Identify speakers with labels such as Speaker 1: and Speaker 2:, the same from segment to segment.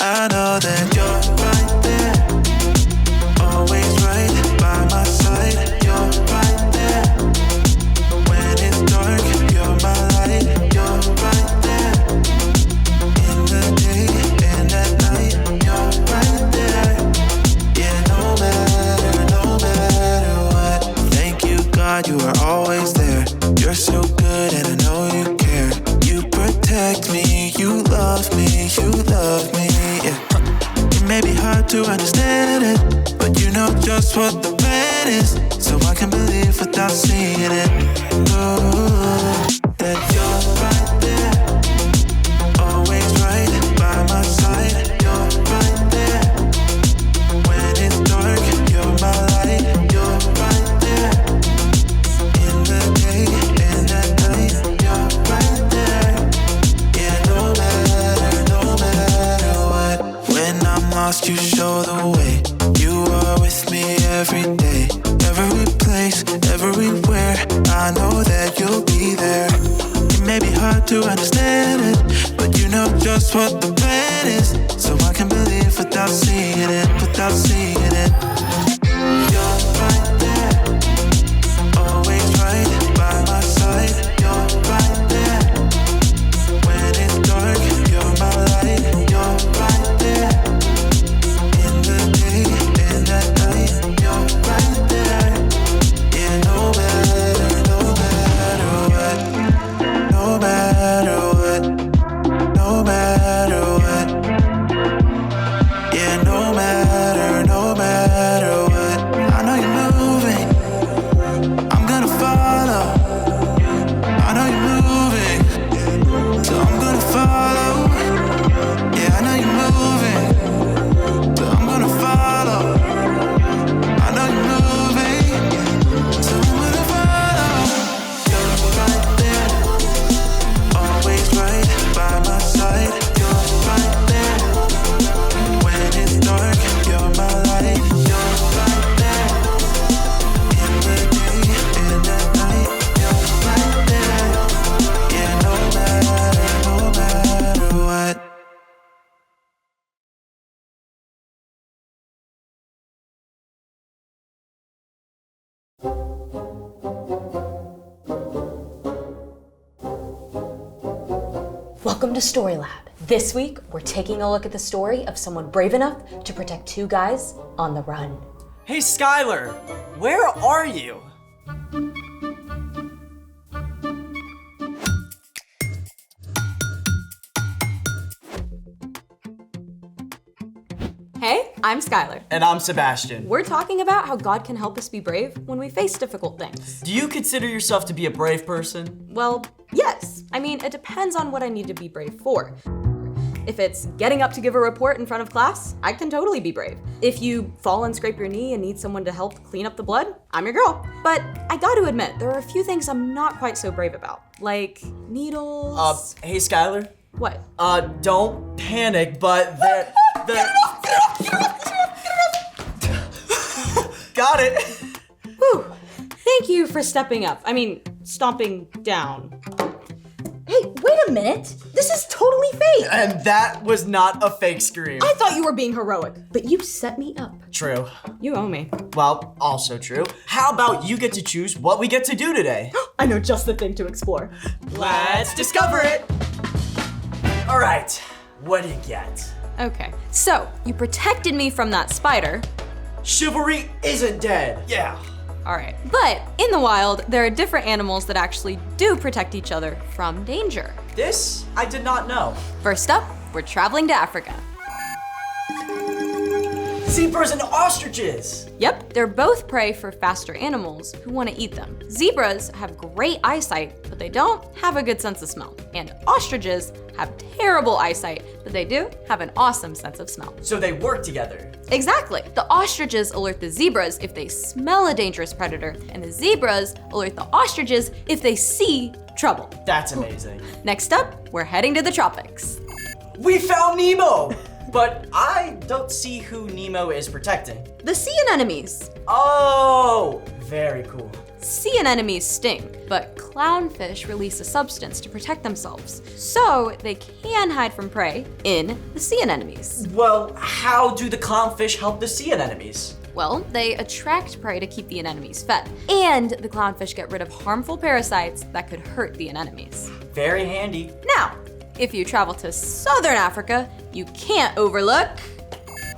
Speaker 1: I know that you're right there, always right by my side. You're right there, when it's dark, you're my light. You're right there, in the day and at night. You're right there, yeah, no matter what. Thank you, God, you are always there. You're so good and I know you care. You protect me, you love me, yeah. It may be hard to understand it, but you know just what the plan is, so I can believe without seeing it. Oh, that you're right there, always right by my side. You're right there, when it's dark, you're my light. You're right there, in the day and at night. You're right there, yeah, no matter what. When I'm lost, you show the way. You are with me every day, every place, everywhere. I know that you'll be there. It may be hard to understand it, but you know just what the plan is, so I can believe without seeing it. You're right there, always right by my side. You're right there, when it's dark, you're my light. You're right there, in the day and at night. You're right there, yeah, no matter what. No matter what, no matter what. Yeah, no matter what. I know you're moving, I'm gonna follow. I know you're moving, so I'm gonna follow. Yeah, I know you're moving, so I'm gonna follow. I know you're moving, so I'm gonna follow. You're right there, always right by my side. You're right there, when it's dark, you're my light. You're right there, in the day and at night. You're right there, yeah, no matter what.
Speaker 2: Welcome to Story Lab. This week, we're taking a look at the story of someone brave enough to protect two guys on the run.
Speaker 3: Hey, Skylar, where are you?
Speaker 2: Hey, I'm Skylar.
Speaker 3: And I'm Sebastian.
Speaker 2: We're talking about how God can help us be brave when we face difficult things.
Speaker 3: Do you consider yourself to be a brave person?
Speaker 2: Well, yes. I mean, it depends on what I need to be brave for. If it's getting up to give a report in front of class, I can totally be brave. If you fall and scrape your knee and need someone to help clean up the blood, I'm your girl. But I gotta admit, there are a few things I'm not quite so brave about, like needles.
Speaker 3: Hey, Skylar?
Speaker 2: What?
Speaker 3: Don't panic, but
Speaker 2: Get
Speaker 3: Got it.
Speaker 2: Whew. Thank you for stepping up. I mean, stomping down.
Speaker 4: Hey, wait a minute. This is totally fake.
Speaker 3: And that was not a fake scream.
Speaker 2: I thought you were being heroic.
Speaker 4: But you set me up.
Speaker 3: True.
Speaker 2: You owe me.
Speaker 3: Well, also true. How about you get to choose what we get to do today?
Speaker 2: I know just the thing to explore.
Speaker 3: Let's discover it. All right, what do you get?
Speaker 2: Okay, so you protected me from that spider.
Speaker 3: Chivalry isn't dead. Yeah.
Speaker 2: All right, but in the wild, there are different animals that actually do protect each other from danger.
Speaker 3: This I did not know.
Speaker 2: First up, we're traveling to Africa.
Speaker 3: Zebras and ostriches.
Speaker 2: Yep, they're both prey for faster animals who want to eat them. Zebras have great eyesight, but they don't have a good sense of smell. And ostriches have terrible eyesight, but they do have an awesome sense of smell.
Speaker 3: So they work together.
Speaker 2: Exactly. The ostriches alert the zebras if they smell a dangerous predator, and the zebras alert the ostriches if they see trouble.
Speaker 3: That's amazing.
Speaker 2: Next up, we're heading to the tropics.
Speaker 3: We found Nemo! But I don't see who Nemo is protecting.
Speaker 2: The sea anemones.
Speaker 3: Oh, very cool.
Speaker 2: Sea anemones sting, but clownfish release a substance to protect themselves, so they can hide from prey in the sea anemones.
Speaker 3: Well, how do the clownfish help the sea anemones?
Speaker 2: Well, they attract prey to keep the anemones fed, and the clownfish get rid of harmful parasites that could hurt the anemones.
Speaker 3: Very handy.
Speaker 2: Now, if you travel to southern Africa, you can't overlook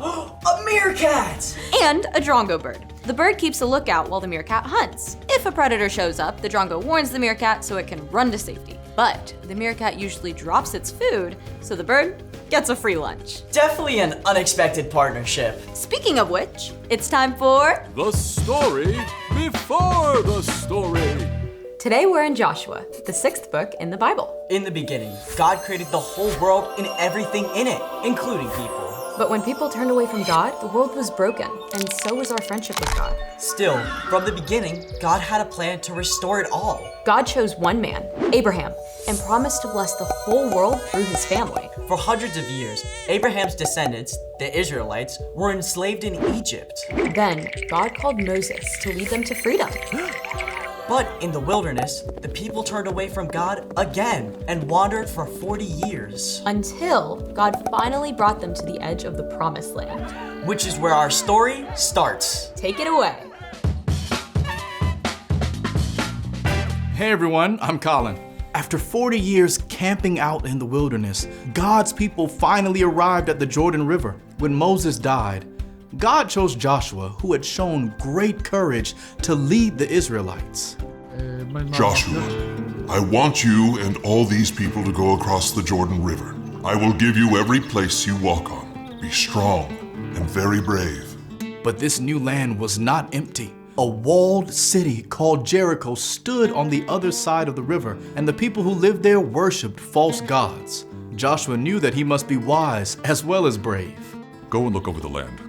Speaker 3: A meerkat!
Speaker 2: and a drongo bird. The bird keeps a lookout while the meerkat hunts. If a predator shows up, the drongo warns the meerkat so it can run to safety. But the meerkat usually drops its food, so the bird gets a free lunch.
Speaker 3: Definitely an unexpected partnership.
Speaker 2: Speaking of which, it's time for
Speaker 5: The story before the story.
Speaker 2: Today we're in Joshua, the 6th book in the Bible.
Speaker 3: In the beginning, God created the whole world and everything in it, including people.
Speaker 2: But when people turned away from God, the world was broken, and so was our friendship with God.
Speaker 3: Still, from the beginning, God had a plan to restore it all.
Speaker 2: God chose one man, Abraham, and promised to bless the whole world through his family.
Speaker 3: For hundreds of years, Abraham's descendants, the Israelites, were enslaved in Egypt.
Speaker 2: Then, God called Moses to lead them to freedom.
Speaker 3: But in the wilderness, the people turned away from God again and wandered for 40 years.
Speaker 2: Until God finally brought them to the edge of the promised land.
Speaker 3: Which is where our story starts.
Speaker 2: Take it away.
Speaker 6: Hey everyone, I'm Colin. After 40 years camping out in the wilderness, God's people finally arrived at the Jordan River. When Moses died, God chose Joshua, who had shown great courage, to lead the Israelites.
Speaker 7: Joshua, I want you and all these people to go across the Jordan River. I will give you every place you walk on. Be strong and very brave.
Speaker 6: But this new land was not empty. A walled city called Jericho stood on the other side of the river, and the people who lived there worshipped false gods. Joshua knew that he must be wise as well as brave.
Speaker 5: Go and look over the land.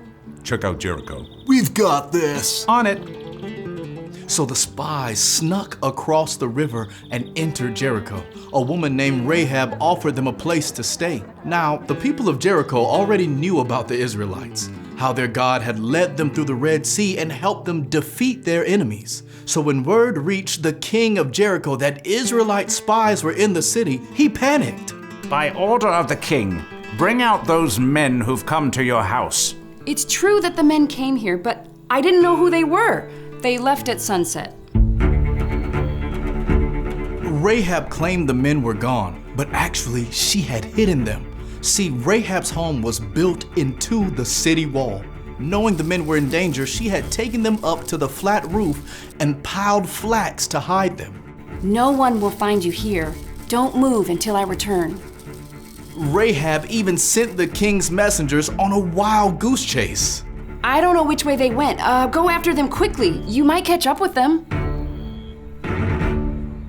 Speaker 5: Check out Jericho.
Speaker 7: We've got this.
Speaker 6: On it. So the spies snuck across the river and entered Jericho. A woman named Rahab offered them a place to stay. Now, the people of Jericho already knew about the Israelites, how their God had led them through the Red Sea and helped them defeat their enemies. So when word reached the king of Jericho that Israelite spies were in the city, he panicked.
Speaker 8: By order of the king, bring out those men who've come to your house.
Speaker 9: It's true that the men came here, but I didn't know who they were. They left at sunset.
Speaker 6: Rahab claimed the men were gone, but actually she had hidden them. See, Rahab's home was built into the city wall. Knowing the men were in danger, she had taken them up to the flat roof and piled flax to hide them.
Speaker 9: No one will find you here. Don't move until I return.
Speaker 6: Rahab even sent the king's messengers on a wild goose chase.
Speaker 9: I don't know which way they went. Go after them quickly. You might catch up with them.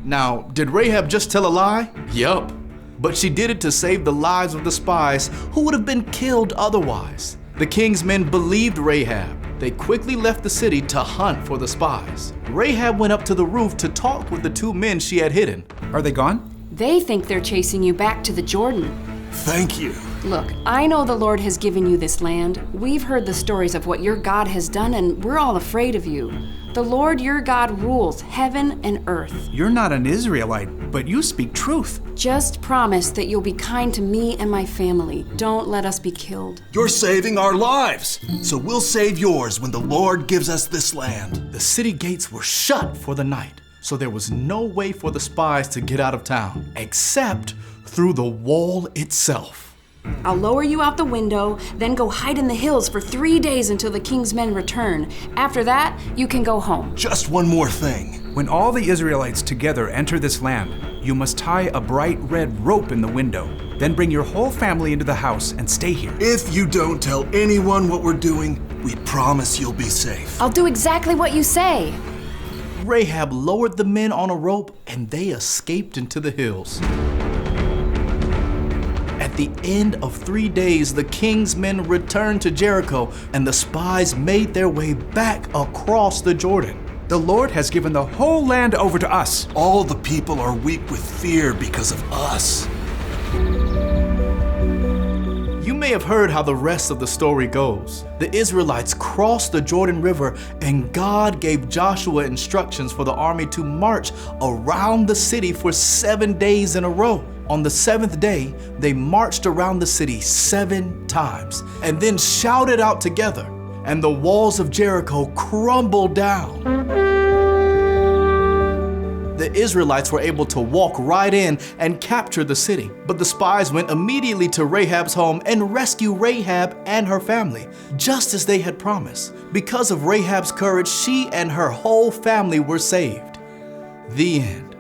Speaker 6: Now, did Rahab just tell a lie? Yup. But she did it to save the lives of the spies who would have been killed otherwise. The king's men believed Rahab. They quickly left the city to hunt for the spies. Rahab went up to the roof to talk with the two men she had hidden.
Speaker 8: Are they gone?
Speaker 9: They think they're chasing you back to the Jordan.
Speaker 7: Thank you.
Speaker 9: Look, I know the Lord has given you this land. We've heard the stories of what your God has done, and we're all afraid of you. The Lord your God rules heaven and earth.
Speaker 8: You're not an Israelite, but you speak truth.
Speaker 9: Just promise that you'll be kind to me and my family. Don't let us be killed.
Speaker 7: You're saving our lives, so we'll save yours when the Lord gives us this land.
Speaker 6: The city gates were shut for the night, so there was no way for the spies to get out of town, except through the wall itself.
Speaker 9: I'll lower you out the window, then go hide in the hills for 3 days until the king's men return. After that, you can go home.
Speaker 7: Just one more thing.
Speaker 8: When all the Israelites together enter this land, you must tie a bright red rope in the window. Then bring your whole family into the house and stay here.
Speaker 7: If you don't tell anyone what we're doing, we promise you'll be safe.
Speaker 9: I'll do exactly what you say.
Speaker 6: Rahab lowered the men on a rope and they escaped into the hills. At the end of 3 days, the king's men returned to Jericho and the spies made their way back across the Jordan.
Speaker 8: The Lord has given the whole land over to us.
Speaker 7: All the people are weak with fear because of us.
Speaker 6: You may may have heard how the rest of the story goes. The Israelites crossed the Jordan River, and God gave Joshua instructions for the army to march around the city for 7 days in a row. On the 7th day, they marched around the city 7 times and then shouted out together, and the walls of Jericho crumbled down. The Israelites were able to walk right in and capture the city. But the spies went immediately to Rahab's home and rescued Rahab and her family, just as they had promised. Because of Rahab's courage, she and her whole family were saved. The end.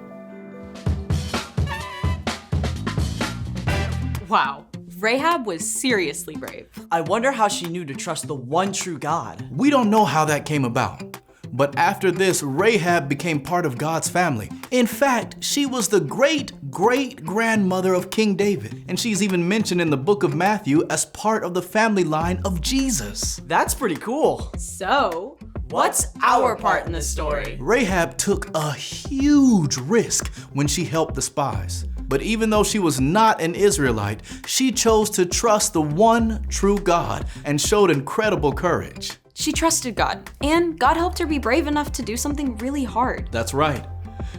Speaker 2: Wow. Rahab was seriously brave.
Speaker 3: I wonder how she knew to trust the one true God.
Speaker 6: We don't know how that came about. But after this, Rahab became part of God's family. In fact, she was the great-great-grandmother of King David, and she's even mentioned in the book of Matthew as part of the family line of Jesus.
Speaker 3: That's pretty cool.
Speaker 2: So, what's our part in the story?
Speaker 6: Rahab took a huge risk when she helped the spies. But even though she was not an Israelite, she chose to trust the one true God and showed incredible courage.
Speaker 2: She trusted God, and God helped her be brave enough to do something really hard.
Speaker 6: That's right.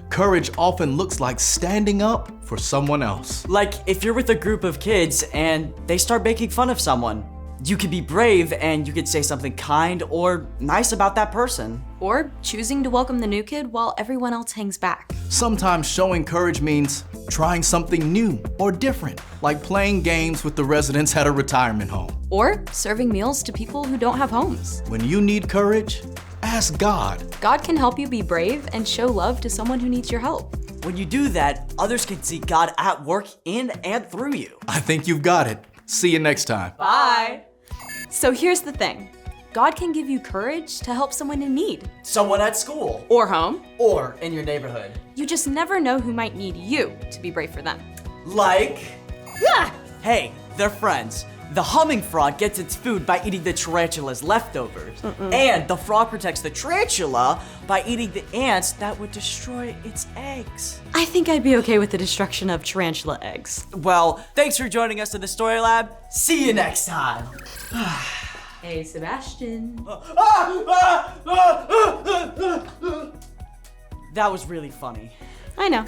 Speaker 6: Courage often looks like standing up for someone else.
Speaker 3: Like if you're with a group of kids and they start making fun of someone, you could be brave and you could say something kind or nice about that person.
Speaker 2: Or choosing to welcome the new kid while everyone else hangs back.
Speaker 6: Sometimes showing courage means trying something new or different, like playing games with the residents at a retirement home.
Speaker 2: Or serving meals to people who don't have homes.
Speaker 6: When you need courage, ask God.
Speaker 2: God can help you be brave and show love to someone who needs your help.
Speaker 3: When you do that, others can see God at work in and through you.
Speaker 6: I think you've got it. See you next time.
Speaker 2: Bye. So here's the thing. God can give you courage to help someone in need.
Speaker 3: Someone at school.
Speaker 2: Or home.
Speaker 3: Or in your neighborhood.
Speaker 2: You just never know who might need you to be brave for them.
Speaker 3: Like? Yeah. Hey, they're friends. The humming frog gets its food by eating the tarantula's leftovers. And the frog protects the tarantula by eating the ants that would destroy its eggs.
Speaker 2: I think I'd be okay with the destruction of tarantula eggs.
Speaker 3: Well, thanks for joining us in the Story Lab. See you next time.
Speaker 2: Hey, Sebastian.
Speaker 3: That was really funny.
Speaker 2: I know.